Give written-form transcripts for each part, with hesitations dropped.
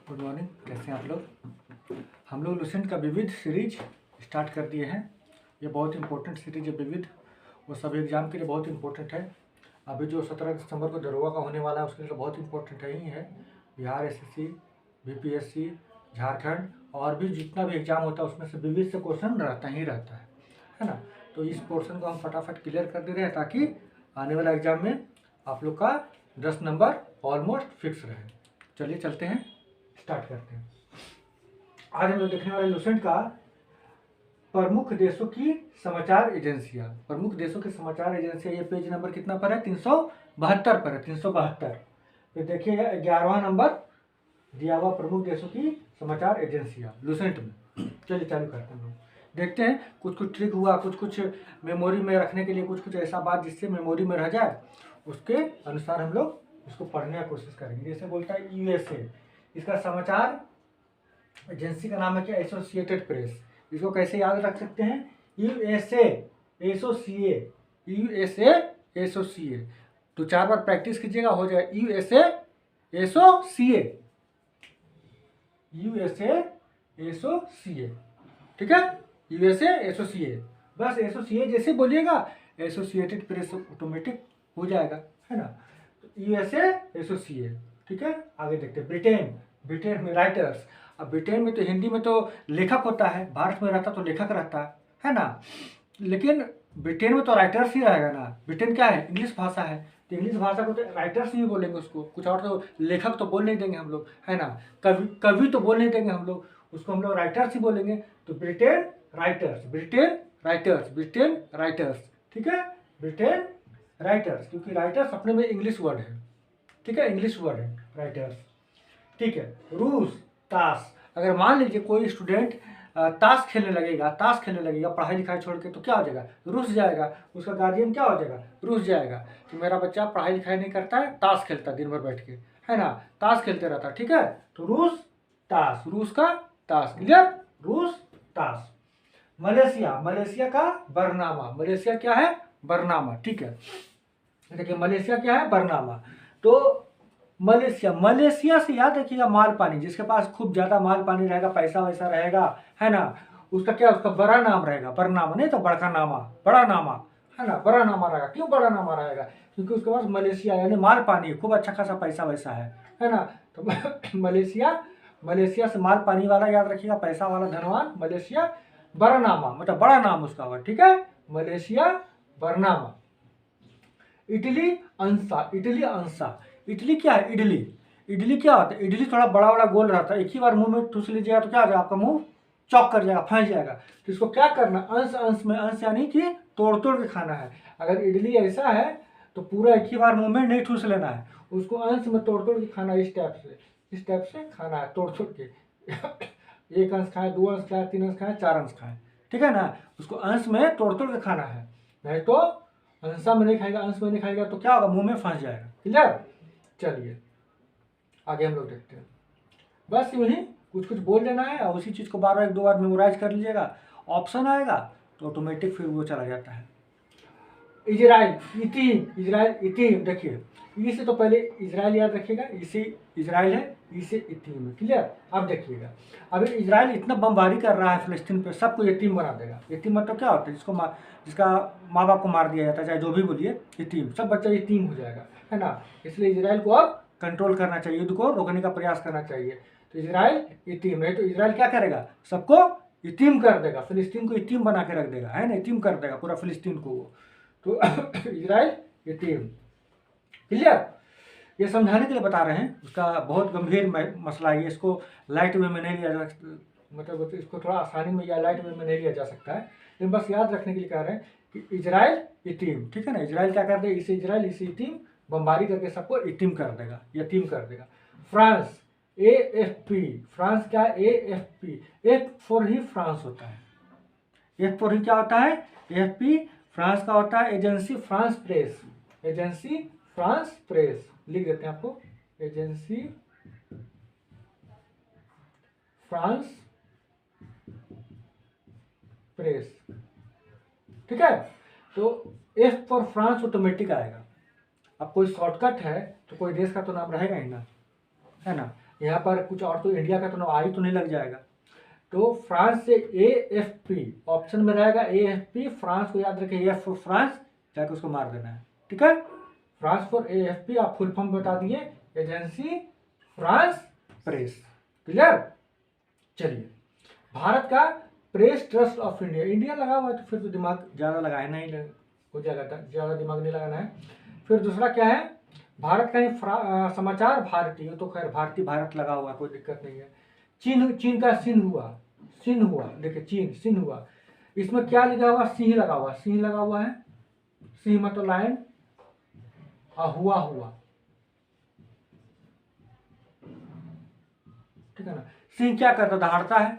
Good morning, कैसे हैं आप लोग। हम लोग लुसेंट का विविध सीरीज स्टार्ट कर दिए हैं। ये बहुत इंपॉर्टेंट सीरीज है विविध, वो सभी एग्जाम के लिए बहुत इंपॉर्टेंट है। अभी जो 17 दिसंबर को दरोगा का होने वाला है उसके लिए तो बहुत इंपॉर्टेंट ही है। बिहार एसएससी, बीपीएससी, झारखंड और भी जितना भी एग्जाम होता है उसमें से विविध से क्वेश्चन रहता है ना। तो इस पोर्शन को हम फटाफट क्लियर कर दे रहे हैं ताकि आने वाला एग्जाम में आप लोग का 10 नंबर ऑलमोस्ट फिक्स रहे। चलिए चलते हैं, स्टार्ट करते हैं। आज हम लोग देखने वाले लुसेंट का प्रमुख देशों की समाचार एजेंसियां। प्रमुख देशों की समाचार एजेंसियां, ये पेज नंबर कितना पर है? 372 पर है। 372 तो देखिएगा 11वां नंबर दिया हुआ प्रमुख देशों की समाचार एजेंसियां लुसेंट में। चलिए चालू करते हैं। देखते हैं कुछ कुछ ट्रिक हुआ, कुछ कुछ मेमोरी में रखने के लिए कुछ कुछ ऐसा बात जिससे मेमोरी में रह जाए, उसके अनुसार हम लोग इसको पढ़ने की कोशिश करेंगे। जैसे बोलता है यूएसए, इसका समाचार एजेंसी का नाम है क्या? Associated press. इसको कैसे याद रख सकते हैं? USA एसोसिए, USA एसोसिए। तो 4 बार प्रैक्टिस कीजिएगा, हो जाए यूएसए एसोसिए, यूएसए एसोसिए। ठीक है, यूएसए एसोसिए। बस एसोसिए जैसे बोलिएगा एसोसिएटेड प्रेस ऑटोमेटिक हो जाएगा, है ना। यूएसए एसोसिए। ठीक है, आगे देखते हैं। ब्रिटेन, ब्रिटेन में राइटर्स। अब ब्रिटेन में तो हिंदी में तो लेखक होता है, भारत में रहता तो लेखक रहता है ना। लेकिन ब्रिटेन में तो राइटर्स ही रहेगा ना। ब्रिटेन क्या है? इंग्लिश भाषा है, तो इंग्लिश भाषा को तो राइटर्स ही बोलेंगे उसको, कुछ और तो लेखक तो बोल नहीं देंगे हम लोग, है ना। कवि, कवि तो बोल नहीं देंगे हम लोग, उसको हम लोग राइटर्स ही बोलेंगे। तो Britain writers, Britain writers, Britain writers. ठीक है, ब्रिटेन राइटर्स, क्योंकि राइटर्स अपने में इंग्लिश वर्ड है। ठीक है, इंग्लिश वर्ड है राइटर्स। ठीक है, रूस, ताश। अगर मान लीजिए कोई स्टूडेंट ताश खेलने लगेगा, ताश खेलने लगेगा पढ़ाई लिखाई छोड़ के, तो क्या हो जाएगा? रूस जाएगा। उसका गार्जियन क्या हो जाएगा? रूस जाएगा कि मेरा बच्चा पढ़ाई लिखाई नहीं करता है, ताश खेलता है दिन भर बैठ के, है ना, ताश खेलते रहता है। ठीक है, तो रूस ताश, रूस का ताश। क्लियर? रूस ताश। मलेशिया, मलेशिया का बरनामा। मलेशिया क्या है? बरनामा। ठीक है, देखिए मलेशिया क्या है? बरनामा। तो मलेशिया, मलेशिया से याद रखिएगा माल पानी, जिसके पास खूब ज्यादा माल पानी रहेगा, पैसा वैसा रहेगा, है ना, उसका क्या, उसका बड़ा नाम रहेगा। बरनामा नहीं तो बड़का नामा, बड़ा नामा, है ना, बड़ा नामा रहेगा। क्यों बड़ा नामा रहेगा? क्योंकि उसके पास मलेशिया यानी माल पानी, खूब अच्छा खासा पैसा वैसा है ना। तो मलेशिया, मलेशिया से माल पानी वाला याद रखिएगा, पैसा वाला, धनवान। मलेशिया बरनामा मतलब बड़ा नाम उसका हुआ। ठीक है, मलेशिया बरनामा। Italy अंसा, Italy अंसा। इडली क्या है? इडली, इडली क्या होता है? इडली थोड़ा बड़ा बड़ा गोल रहता है, एक ही बार मुंह में ठूस लीजिएगा तो क्या हो जाएगा? आपका मुंह चौक कर जाएगा, फंस जाएगा। तो इसको क्या करना? अंश अंश में, अंश यानी कि तोड़ तोड़ के खाना है। अगर इडली ऐसा है तो पूरा एक ही बार मुंह में नहीं ठूस लेना है, उसको अंश में तोड़ तोड़ के खाना है। इस टाइप से, इस टाइप से खाना है, तोड़ तोड़ के। एक अंश खाए, 2 अंश खाए, 3 अंश खाए, 4 अंश खाए। ठीक है ना, उसको अंश में तोड़ तोड़ के खाना है, नहीं तो अंशा में नहीं खाएगा, अंश में नहीं खाएगा तो क्या होगा? मुंह में फंस जाएगा। क्लियर? चलिए आगे हम लोग देखते हैं। बस यूं ही कुछ कुछ बोल लेना है और उसी चीज़ को बार बार 1-2 बार मेमोराइज कर लीजिएगा। ऑप्शन आएगा तो ऑटोमेटिक फिर वो चला जाता है। इजराइल, इतीम, इजराइल इतीम। देखिए ई से तो पहले इजराइल याद रखिएगा, इसे इजराइल है, इसे इतीम है। क्लियर? अब देखिएगा, अभी इजराइल इतना बमबारी कर रहा है फिलिस्तीन पे, सबको यतीम बना देगा। यतीम मतलब क्या होता है? जिसका माँ बाप को मार दिया जाता है, चाहे जो भी बोलिए, यतीम, सब बच्चा यतीम हो जाएगा, है ना। इसलिए इजराइल को अब कंट्रोल करना चाहिए, युद्ध को रोकने का प्रयास करना चाहिए। तो इजराइल यतीम है, तो इजराइल क्या करेगा? सबको यतीम कर देगा, फिलिस्तीन को यतीम बना के रख देगा, है ना, यतीम कर देगा पूरा फिलिस्तीन को वो। तो इजराइल यतीम। क्लियर? ये समझाने के लिए बता रहे हैं, उसका बहुत गंभीर मसला है, इसको लाइट वे में नहीं लिया जा सकता, मतलब इसको थोड़ा आसानी में या लाइट वे में नहीं लिया जा सकता है, लेकिन बस याद रखने के लिए कह रहे हैं कि इजराइल यतीम। ठीक है ना, इजराइल क्या कर देगा? इसे इजराइल, इसे यतीम, बमबारी करके सबको यतीम कर देगा, यतीम कर देगा। फ्रांस, AFP, फ्रांस क्या? AFP, F for he France होता है। एफ फॉर ही क्या होता है? AFP फ्रांस का होता है, agency France press, agency France press. लिख देते हैं आपको, एजेंसी फ्रांस प्रेस। ठीक है, तो एफ फॉर फ्रांस ऑटोमेटिक आएगा। अब कोई शॉर्टकट है तो कोई देश का तो नाम रहेगा ही ना, है ना। यहाँ पर कुछ और तो इंडिया का तो आई तो नहीं लग जाएगा। तो फ्रांस से AFP ऑप्शन में रहेगा, AFP फ्रांस को याद रखें, F फॉर फ्रांस, जाके उसको मार देना है, ठीक है। फ्रांस फॉर AFP आप फुल फॉर्म बता दिए, एजेंसी फ्रांस प्रेस, क्लियर। चलिए, भारत का press trust of India, India लगा हुआ है तो फिर तो दिमाग ज़्यादा लगाए नहीं हो जाएगा, ज़्यादा दिमाग नहीं लगाना है। फिर दूसरा क्या है, भारत का ही समाचार भारती, तो खैर भारती भारत लगा हुआ, कोई दिक्कत नहीं है। चीन का सिन हुआ, देखिए चीन सिन हुआ, इसमें क्या लिखा हुआ, सिंह लगा हुआ, सिंह लगा हुआ है, सिंह मतलब लायन, हुआ, ठीक है ना। सिंह क्या करता, दहाड़ता है,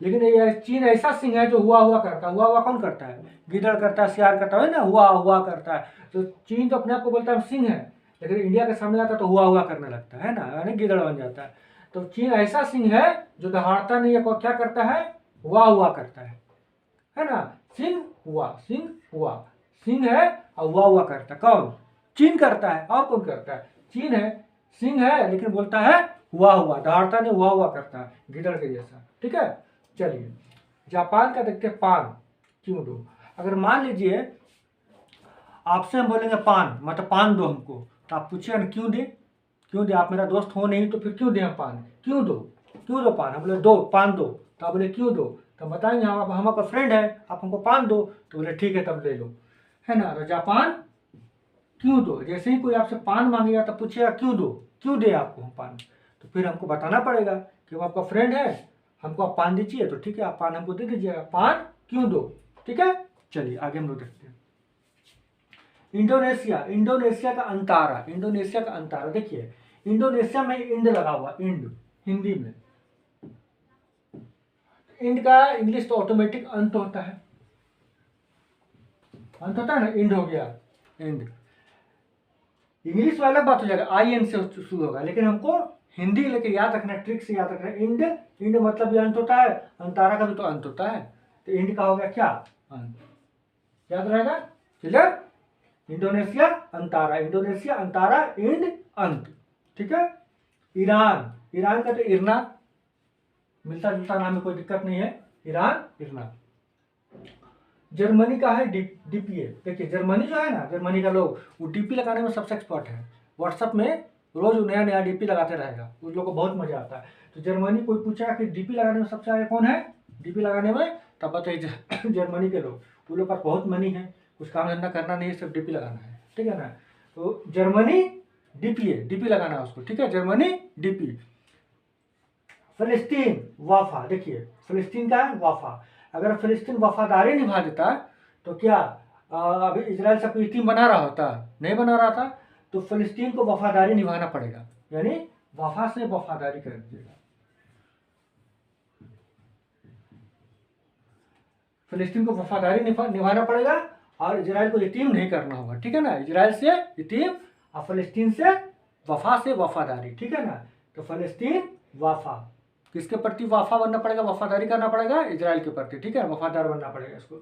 लेकिन ये चीन ऐसा सिंह है जो हुआ करता है। हुआ कौन करता है, गिदड़ करता है, सियार करता है ना, हुआ करता है। तो चीन तो अपने आप को बोलता है सिंह है, लेकिन इंडिया के सामने आता तो हुआ करने लगता है ना, यानी गिदड़ बन जाता है। तो चीन ऐसा सिंह है जो दहाड़ता नहीं है, क्या करता है, हुआ करता है ना। सिंह हुआ सिंह है और हुआ करता है, कौन, चीन करता है, और कौन करता है, चीन है, सिंह है लेकिन बोलता है हुआ, दहाड़ता नहीं, हुआ करता है, गिदड़ के जैसा, ठीक है। चलिए, जापान का देखते हैं, पान क्यों दो। अगर मान लीजिए आपसे हम बोलेंगे पान, मतलब पान दो हमको, तो आप पूछिए क्यों दे, आप मेरा दोस्त हो नहीं तो फिर क्यों दे हम पान, क्यों दो पान, हम बोले दो पान दो, तो आप बोले क्यों दो, तो बताएंगे हम आपका फ्रेंड है, आप हमको पान दो, तो बोले ठीक है तब ले लो, है ना। तो जापान क्यों दो, जैसे ही कोई आपसे पान मांगेगा तो पूछेगा क्यों दे आपको हम पान, तो फिर हमको बताना पड़ेगा कि वो आपका फ्रेंड है, हमको आप पान दीजिए, तो ठीक है आप पान हमको दे दीजिएगा, पान क्यों दो, ठीक है। चलिए आगे हम लोग देखते हैं, इंडोनेशिया का अंतारा, देखिए इंडोनेशिया में इंड लगा हुआ, इंड हिंदी में, इंड का इंग्लिश तो ऑटोमेटिक अंत होता है ना, इंड हो गया, इंड इंग्लिश वाला बात हो जाएगा, IN से शुरू होगा, लेकिन हमको हिंदी लेके याद रखना, ट्रिक से याद रखना, इंड मतलब भी अंत होता है, अंतारा का भी तो अंत होता है, तो इंड का हो गया क्या, अंत, याद रहेगा, क्लियर। इंडोनेशिया अंतारा इंड अंत, ठीक है। ईरान का तो इरना, मिलता जुलता नाम में कोई दिक्कत नहीं है, ईरान इरना। जर्मनी का है DPA, देखिए जर्मनी जो है ना, जर्मनी का लोग वो DP लगाने में सबसे एक्सपर्ट है, व्हाट्सएप में रोज नया DP लगाते रहेगा, उन लोगों को बहुत मजा आता है। तो जर्मनी, कोई पूछा कि DP लगाने में सबसे आगे कौन है, DP लगाने में, तब बताइए जर्मनी के लोग, उन लोग पास बहुत मनी है, कुछ काम धंधा करना नहीं है, सिर्फ DP लगाना है, ठीक है ना। तो जर्मनी DP लगाना है उसको, ठीक है, जर्मनी DP। फिलिस्तीन वाफा, देखिए फिलिस्तीन का है वाफा, अगर फिलिस्तीन वफादारी निभा देता तो क्या अभी इजराइल से कोई टीम बना रहा होता, नहीं बना रहा था, तो फिलिस्तीन को वफादारी निभाना पड़ेगा, यानी वफा से वफादारी कर दीजिएगा, फिलिस्तीन को वफादारी निभाना पड़ेगा, और इजराइल को यतीम नहीं करना होगा, ठीक है ना, इजराइल से यतीम और फिलिस्तीन से वफा से वफादारी, ठीक है ना। तो फिलिस्तीन वाफा, किसके प्रति वाफा बनना पड़ेगा, वफादारी करना पड़ेगा, इजराइल के प्रति, ठीक है, वफादार बनना पड़ेगा इसको,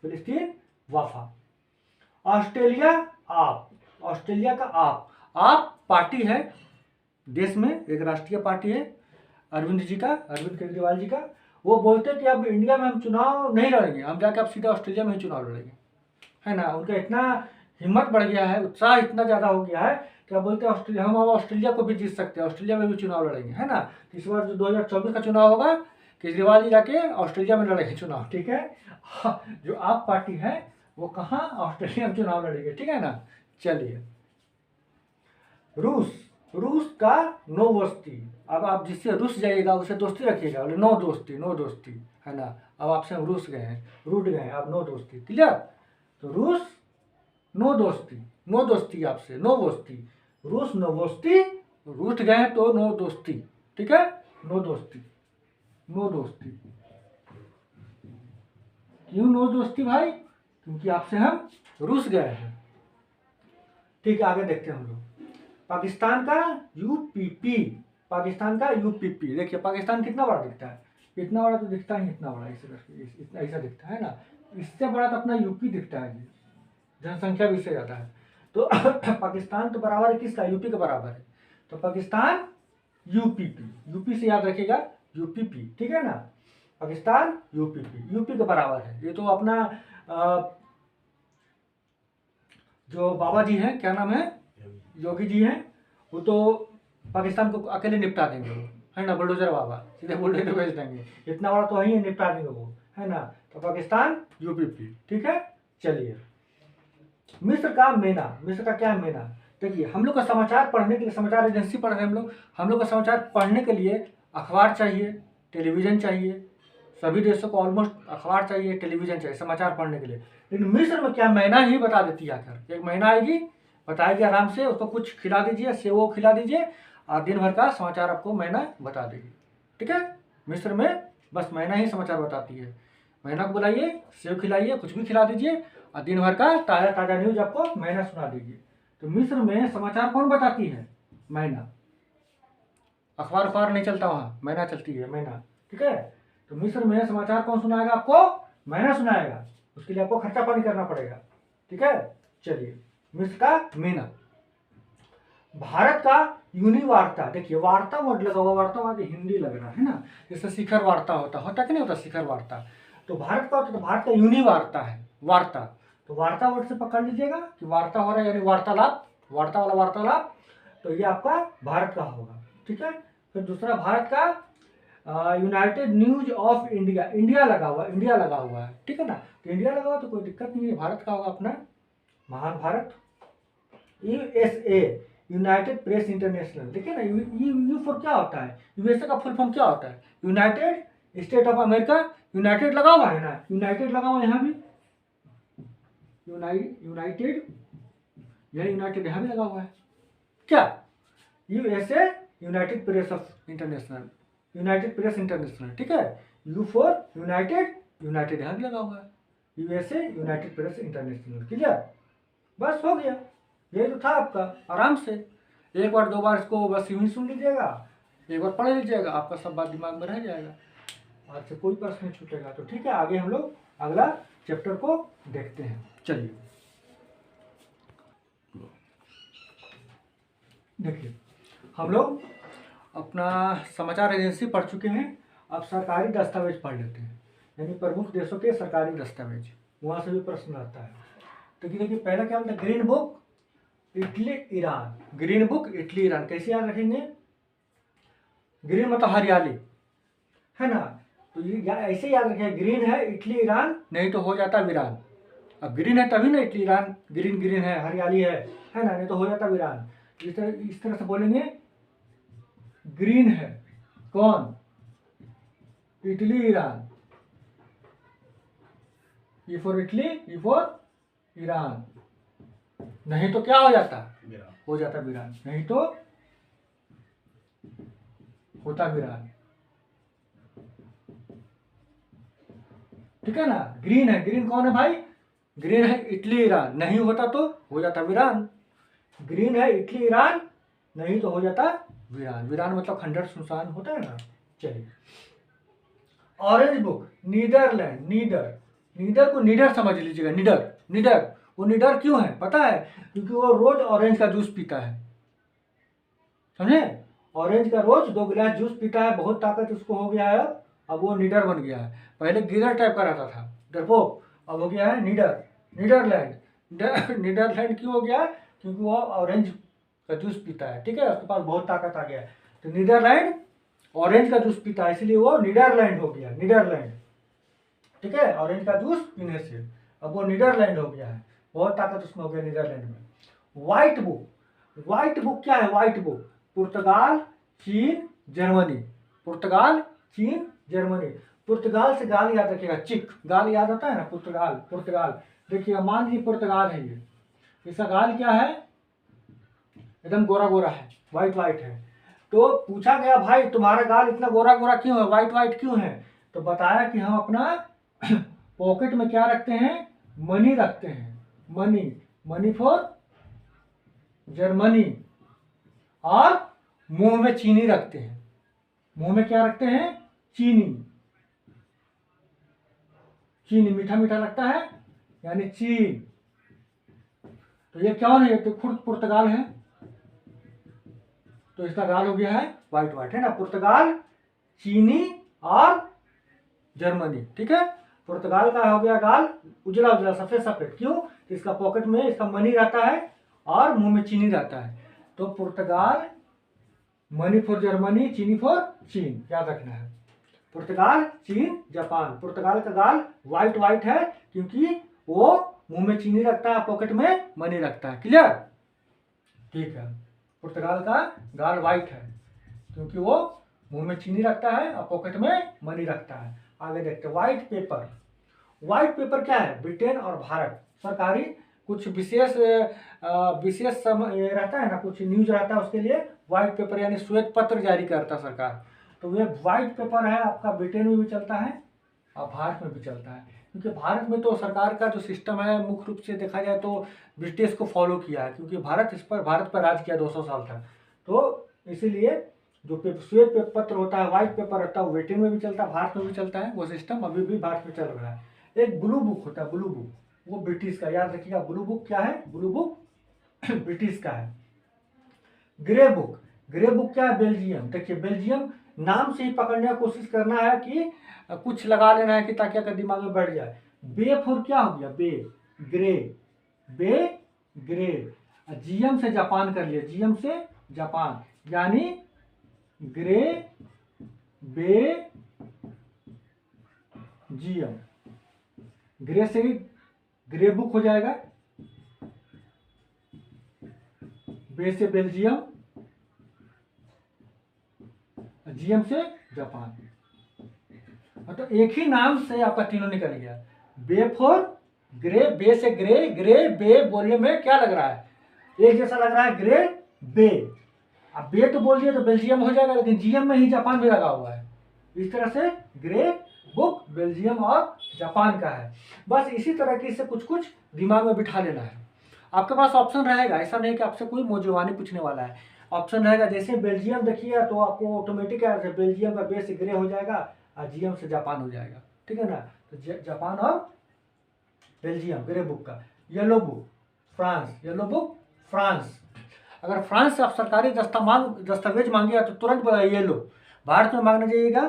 फिलिस्तीन वाफा। ऑस्ट्रेलिया का आप पार्टी है देश में, एक राष्ट्रीय पार्टी है अरविंद केजरीवाल जी का, वो बोलते हैं कि अब इंडिया में हम चुनाव नहीं लड़ेंगे, हम जाकर अब सीधा ऑस्ट्रेलिया में ही चुनाव लड़ेंगे, है ना। उनका इतना हिम्मत बढ़ गया है, उत्साह इतना ज़्यादा हो गया है, क्या बोलते हैं ऑस्ट्रेलिया, हम अब ऑस्ट्रेलिया को भी जीत सकते हैं, ऑस्ट्रेलिया में भी चुनाव लड़ेंगे, है ना। इस बार जो 2024 का चुनाव होगा, केजरीवाल जी जाके ऑस्ट्रेलिया में लड़ेंगे चुनाव, ठीक है। जो आप पार्टी है वो कहाँ, ऑस्ट्रेलिया में चुनाव लड़ेंगे, ठीक है ना। चलिए, रूस का नो दोस्ती, अब आप जिससे रूस जाइएगा उसे दोस्ती रखिएगा, बोले नो दोस्ती, है ना। अब आपसे हम रूस गए हैं, रूठ गए हैं, अब नो दोस्ती, क्लियर। तो रूस नो दोस्ती आपसे, नो दोस्ती, रूस नो दोस्ती, रूठ गए तो नो दोस्ती, ठीक है, नो दोस्ती। क्यों नो दोस्ती भाई, क्योंकि आपसे हम रूस गए हैं, ठीक है। आगे देखते हैं हम लोग, पाकिस्तान का यूपीपी, देखिए पाकिस्तान कितना बड़ा दिखता है, इतना बड़ा तो दिखता ही, इतना बड़ा ऐसा दिखता है ना, इससे बड़ा तो अपना यूपी दिखता है, जनसंख्या भी इससे ज़्यादा है, तो पाकिस्तान तो बराबर है किसका, यूपी के बराबर है, तो पाकिस्तान यूपीपी, यूपी से याद रखिएगा यूपीपी, ठीक है ना। पाकिस्तान यूपीपी, यूपी के बराबर है। ये तो अपना जो बाबा जी हैं, क्या नाम है, योगी जी हैं, वो तो पाकिस्तान को अकेले निपटा देंगे वो, है ना, बुलडोजर बाबा सीधे बुलडोजर भेज देंगे, इतना बड़ा तो है ही, निपटा देंगे वो, है ना। तो पाकिस्तान यूपीपी, ठीक है। चलिए, मिस्र का मेना, मिस्र का क्या मेना, देखिए हम लोग का समाचार पढ़ने के लिए, समाचार एजेंसी पढ़ रहे हैं हम लोग का समाचार पढ़ने के लिए अखबार चाहिए, टेलीविज़न चाहिए, सभी देशों को ऑलमोस्ट अखबार चाहिए, टेलीविज़न चाहिए समाचार पढ़ने के लिए। लेकिन मिस्र में क्या, महीना ही बता देती है आकर, एक महीना आएगी, बताएगी आराम से, उसको कुछ खिला दीजिए, सेव खिला दीजिए, और दिन भर का समाचार आपको महीना बता देगी, ठीक है। मिस्र में बस महीना ही समाचार बताती है, महीना को बुलाइए, सेव खिलाइए, कुछ भी खिला दीजिए, और दिन भर का ताज़ा ताज़ा न्यूज आपको महीना सुना देगी। तो मिस्र में समाचार कौन बताती है, महीना, अखबार नहीं चलता वहाँ, महीना चलती है, महीना, ठीक है। तो मिस्र में समाचार कौन सुनाएगा आपको, महीना सुनाएगा, उसके लिए आपको खर्चा पानी करना पड़ेगा, ठीक है। चलिए, मिस्र का मेना। भारत का यूनिवार्ता, देखिए वार्ता वर्ड लगा हुआ, वार्ता वहाँ हिंदी लग रहा है ना, जैसे शिखर वार्ता होता कि नहीं होता शिखर वार्ता, तो भारत का होता, तो भारत का यूनिवार्ता है, वार्ता, तो वार्ता वर्ड से पकड़ लीजिएगा कि वार्ता हो रहा है, यानी वार्तालाप, वार्ता वाला वार्तालाप, तो ये आपका भारत का होगा, ठीक है। फिर दूसरा भारत का United news of India, India लगा हुआ है, ठीक है ना, तो इंडिया लगा हुआ तो कोई दिक्कत नहीं है, भारत का होगा अपना महान Bharat. USA, United press international, देखिए ना, यू फॉर क्या होता है, यूएसए का फुल फॉर्म क्या होता है, United state of America, United लगा हुआ है ना, यूनाइटेड लगा हुआ है यहाँ भी, यूनाइटेड, यह यूनाइटेड यहाँ भी लगा हुआ है, क्या, USA United press of international, United press international, ठीक है। यू फॉर यूनाइटेड, यूनाइटेड यहाँ भी लगा हुआ है, USA United press international, clear, बस हो गया, ये तो था आपका। आराम से एक बार दो बार इसको बस यूं ही सुन लीजिएगा, एक बार पढ़ लीजिएगा, आपका सब बात दिमाग में रह जाएगा, आज से कोई प्रश्न नहीं छूटेगा। तो ठीक है, आगे हम लोग अगला चैप्टर को देखते हैं। चलिए देखिए, हम लोग अपना समाचार एजेंसी पढ़ चुके हैं, अब सरकारी दस्तावेज पढ़ लेते हैं, यानी प्रमुख देशों के सरकारी दस्तावेज, वहाँ से भी प्रश्न आता है। तो देखिए पहला क्या होता है, green book Italy Iran, green book Italy Iran, कैसे याद रखेंगे, ग्रीन मतलब हरियाली, है ना, तो ये ऐसे याद रखें, ग्रीन है इटली ईरान, नहीं तो हो जाता वीरान, अब ग्रीन है तभी ना इटली ईरान, ग्रीन ग्रीन है, हरियाली है ना, नहीं तो हो जाता वीरान। इस तरह से बोलेंगे, ग्रीन है कौन, Italy Iran, E for Italy, E for Iran, नहीं तो क्या हो जाता, हो जाता वीरान, नहीं तो होता वीरान, ठीक है ना। ग्रीन है, ग्रीन कौन है भाई, ग्रीन है इटली ईरान, नहीं होता तो हो जाता वीरान, ग्रीन है इटली ईरान, नहीं तो हो जाता वीरान, वीरान मतलब खंडर सुनसान होता है ना। चलिए, ऑरेंज बुक नीदरलैंड, नीडर को निडर समझ लीजिएगा, निडर वो निडर क्यों है पता है, क्योंकि वो रोज ऑरेंज का जूस पीता है, समझे, ऑरेंज का रोज 2 गिलास जूस पीता है, बहुत ताकत उसको हो गया है, अब वो निडर बन गया है, पहले गिरर टाइप का रहता था, डरपोक, अब हो गया है निडर, नीदरलैंड क्यों हो गया, क्योंकि वो ऑरेंज का जूस पीता है, ठीक है, उसके पास बहुत ताकत आ गया है, तो नीदरलैंड ऑरेंज का जूस पीता है, इसलिए वो नीदरलैंड हो गया, नीदरलैंड, ठीक है, ऑरेंज का जूस पीने से अब वो नीदरलैंड हो गया है, बहुत ताकत उसमें हो गया नीदरलैंड में। व्हाइट बुक क्या है, व्हाइट बुक पुर्तगाल, चीन, जर्मनी, पुर्तगाल, चीन, जर्मनी, पुर्तगाल से गाल याद रखिएगा, चिक गाल याद आता है ना, पुर्तगाल, देखिएगा, मान लीजिए पुर्तगाल है ये, इसका गाल क्या है, एकदम गोरा है, व्हाइट है, तो पूछा गया भाई तुम्हारा गाल इतना गोरा क्यों है, व्हाइट क्यों है, तो बताया कि हम अपना पॉकेट में क्या रखते हैं, मनी रखते हैं, मनी फॉर जर्मनी, और मुंह में चीनी रखते हैं, मुंह में क्या रखते हैं, चीनी मीठा लगता है, यानी चीन, तो ये क्या है, तो खुद पुर्तगाल है, तो इसका गाल हो गया है व्हाइट व्हाइट, है ना। पुर्तगाल, चीनी और जर्मनी, ठीक है। पुर्तगाल का हो गया गाल उजला उजला, सफेद सफेद, क्यों? तो इसका पॉकेट में इसका मनी रहता है और मुंह में चीनी रहता है। तो पुर्तगाल, मनी फॉर जर्मनी, चीनी फॉर चीन, याद रखना है। पुर्तगाल, चीन, जापान। पुर्तगाल का गाल व्हाइट व्हाइट है क्योंकि वो मुंह में चीनी रखता है, पॉकेट में मनी रखता है। क्लियर? ठीक है। पुर्तगाल का गाल व्हाइट है क्योंकि वो मुंह में चीनी रखता है और पॉकेट में मनी रखता है। आगे देखते हैं व्हाइट पेपर। व्हाइट पेपर क्या है? ब्रिटेन और भारत सरकारी कुछ विशेष रहता है ना, कुछ न्यूज रहता है, उसके लिए व्हाइट पेपर यानी श्वेत पत्र जारी करता है सरकार। तो ये व्हाइट पेपर है आपका, ब्रिटेन में भी चलता है और भारत में भी चलता है। क्योंकि भारत में तो सरकार का जो सिस्टम है मुख्य रूप से देखा जाए तो ब्रिटिश को फॉलो किया है, क्योंकि भारत पर राज किया 200 साल तक। तो इसीलिए जो श्वेत पत्र होता है, व्हाइट पेपर होता है, वो ब्रिटेन में भी चलता है, भारत में भी चलता है। वो सिस्टम अभी भी भारत में चल रहा है। एक ब्लू बुक होता है, ब्लू बुक, वो ब्रिटिश का, याद रखिएगा। ब्लू बुक क्या है? ब्लू बुक ब्रिटिश का है। ग्रे बुक, ग्रे बुक क्या है? बेल्जियम। देखिए बेल्जियम नाम से ही पकड़ने की कोशिश करना है कि कुछ लगा लेना है कि ताकि अगर दिमाग में बैठ जाए। बे फॉर क्या हो गया? बे, ग्रे, बे ग्रे। जीएम से जापान कर लिया, जीएम से जापान, यानी ग्रे बे जीएम। ग्रे से ही ग्रे बुक हो जाएगा, बे से बेल्जियम, जीएम से जापान। तो एक ही नाम से आपका तीनों निकल गया। बे फॉर ग्रे, बे से ग्रे, ग्रे बे बोलने में क्या लग रहा है? एक जैसा लग रहा है, ग्रे बे। अब बे तो बोल दिया तो बेल्जियम हो जाएगा, लेकिन जीएम में ही जापान भी लगा हुआ है। इस तरह से ग्रे बुक बेल्जियम और जापान का है। बस इसी तरह की से कुछ कुछ दिमाग में बिठा लेना है। आपके पास ऑप्शन रहेगा, ऐसा नहीं कि आपसे कोई मौजवानी पूछने वाला है। ऑप्शन रहेगा, जैसे बेल्जियम देखिए तो आपको ऑटोमेटिक है, बेल्जियम का बे से ग्रे हो जाएगा और जीएम से जापान हो जाएगा, ठीक है ना। तो जापान और बेल्जियम ग्रे बुक का। Yellow book France, yellow book France. अगर फ्रांस से आप सरकारी दस्तावेज मांगिएगा तो तुरंत बोला येलो। भारत में मांगने जाइएगा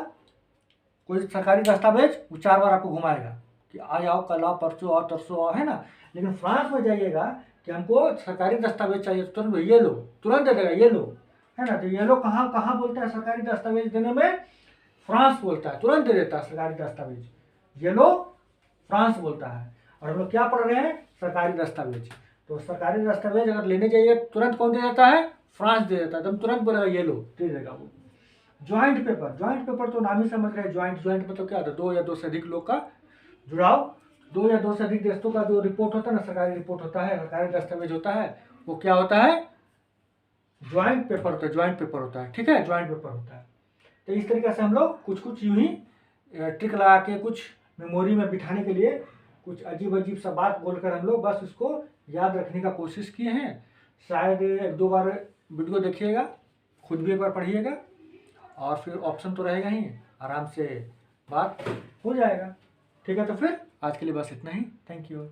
कोई सरकारी दस्तावेज, वो 4 बार आपको घुमाएगा कि आज आओ, कल आओ, परसों आओ, तरसों आओ, है ना। लेकिन फ्रांस में जाइएगा कि हमको सरकारी दस्तावेज चाहिए तो तुरंत ये लो, तुरंत दे देगा, ये लो, है ना। तो ये लो कहाँ कहाँ बोलता है सरकारी दस्तावेज देने में? फ्रांस बोलता है, तुरंत दे देता है सरकारी दस्तावेज। ये लो फ्रांस बोलता है। और हम लोग क्या पढ़ रहे हैं? सरकारी दस्तावेज। तो सरकारी दस्तावेज अगर लेने जाइए तुरंत कौन दे देता है? फ्रांस दे देता है। तो तुरंत बोलेगा ये लो, दे देगा वो। ज्वाइंट पेपर, ज्वाइंट पेपर तो नाम ही समझ रहे हैं। ज्वाइंट मतलब क्या होता है? 2 या 2 से अधिक लोग का जुड़ाव, 2 या 2 से अधिक देशों का जो रिपोर्ट होता है ना, सरकारी रिपोर्ट होता है, सरकारी दस्तावेज होता है, वो क्या होता है? ज्वाइंट पेपर होता है, ज्वाइंट पेपर होता है, ठीक है, ज्वाइंट पेपर होता है। तो इस तरीके से हम लोग कुछ कुछ यूं ही ट्रिक लगा के, कुछ मेमोरी में बिठाने के लिए कुछ अजीब अजीब सा बात बोलकर हम लोग बस उसको याद रखने का कोशिश किए हैं। शायद 1-2 बार वीडियो देखिएगा, खुद भी एक बार पढ़िएगा और फिर ऑप्शन तो रहेगा ही, आराम से बात हो जाएगा। ठीक है, तो फिर आज के लिए बस इतना ही। Thank you.